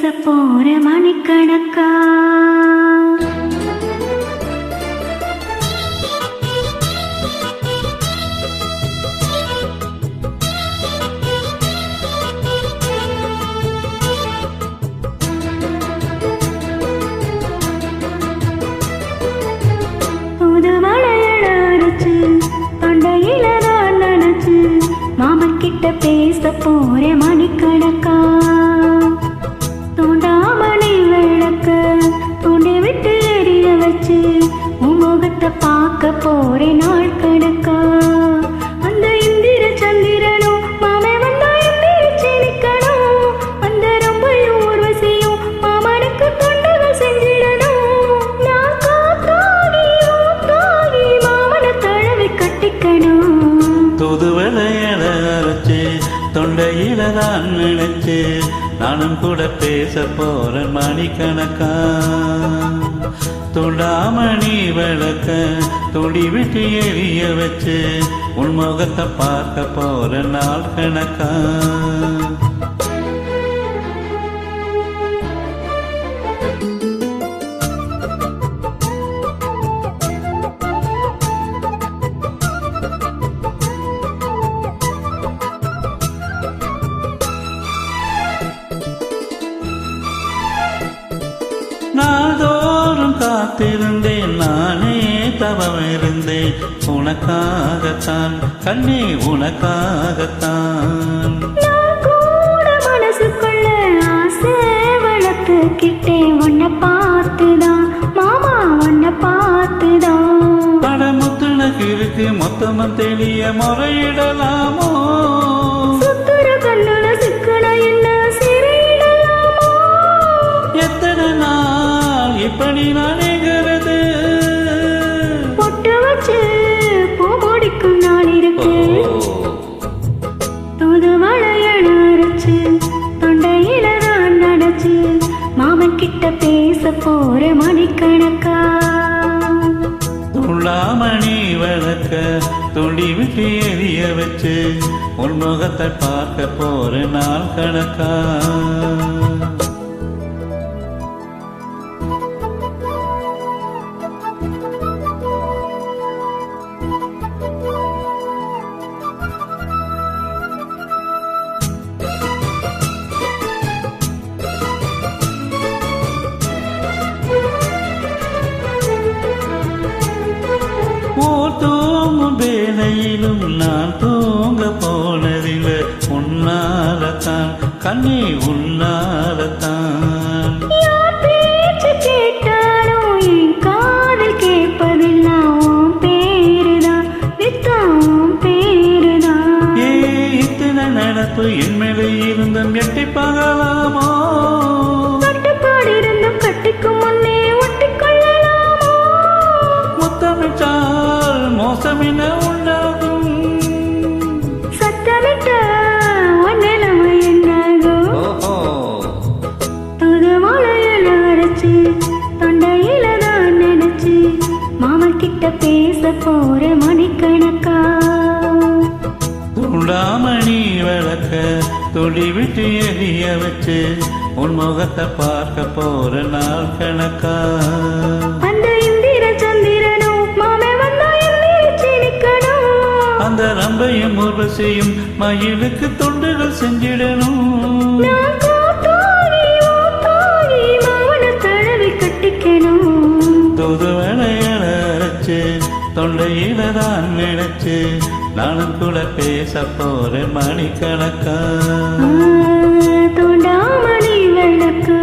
பேச போற மணிக்கணக்கா புது மலையழ அரைச்சு தொண்டையில நான் நினைச்சு மாமன் கிட்ட பேச போற மணிக்கணக்கா தூண்டாமணி விளக்க தூண்டி விட்டு எரிய வச்சு முகத்தை பார்க்க போற நாள் கணக்கா அந்த இந்திர சந்திரனும் மாமே வந்தா எந்திரிச்சு நிக்கணும் அந்த ரொம்பையும் ஊர்வசியும் மாமனுக்கு தொண்டுகள் செஞ்சிடணும் நான் காத்தாகி ஊத்தாகி மாமனை தழுவி கட்டிக்கணும் தூதுவளையல அரைச்சு தொண்டையில நான் நினைச்சு நானும் கூட பேச போறேன் மணிக்கணக்கா தொண்டாமணி விளக்க தொடி விட்டு எரிய வச்சு உன் முகத்தை பார்க்க போற நாள் கணக்கா நாள்தோறும் காத்திருந்தேன் நானே தவம் இருந்தேன் உனக்காகத்தான் கண்ணே உனக்காகத்தான் மனசுக்குள்ள ஆசை வளர்த்துக்கிட்டே உன்னை பார்த்துதான் மாமா உன்னை பார்த்துதான் படமுத்துனக்கு இருக்கு மொத்தமும் தெளிய முறையிடலாமோ சுத்துற கண்ணுல சிக்கன என்ன சிறையிடலாமோ எத்தனை நாள் இப்படி நினைக்கிறது பொட்டு வச்சு பூ முடிக்கும் நாள் இருக்கு தூது மழையழ அரைச்சு தொண்டையில நான் நினைச்சு மாமன் கிட்ட பேச போற மணிக்கணக்கா துள்ளாமணி விளக்க துண்டி விட்டு எரிய வச்சு உன் முகத்தை பார்க்க போற நாள் கணக்கா தூங்கும் வேலையிலும் நான் தூங்க போனதில்லை உன்னாலத்தான் கண்ணே உன்னாலத்தான் கேட்டாலும் என் காதல் கேட்பதெல்லாம் பேருதான் நித்தம் பேருதான் ஏ இத்தனை நடப்பு என் மேலே இருந்தும் எட்டி பார்க்கலாமோ கட்டுப்பாடு இருந்தும் கட்டிக்கும் முன்னே ஒட்டிக்கொள்ளலாமோ முத்தமிட்டால் மோசம் என்ன உண்டாகும் சத்தமிட்ட உன் நிலைமை என்னாகும் புது மலையில அரைச்சு தொண்டையில தான் நினைச்சு மாமன் கிட்ட பேச போற மணிக்கணக்கா துண்டாமணி விளக்க துடி விட்டு எரிய வச்சு உன் முகத்தை பார்க்க போற நாள் கணக்கா அந்த இந்திர சந்திரனும் மாமே வந்தா எந்திரிச்சு நிக்கணும் அந்த ரம்பையும் உர்வசியும் மயிலுக்கு தொண்டுகள் செஞ்சிடணும் நான் காத்தாகி ஊத்தாகி மாமனை தழுவி கட்டிக்கணும் தூதுவளையல அரைச்சு தொண்டையில தான் நினைச்சு நானும் கூட பேச போறேன் மணிக்கணக்கா தூண்டாமணி விளக்கு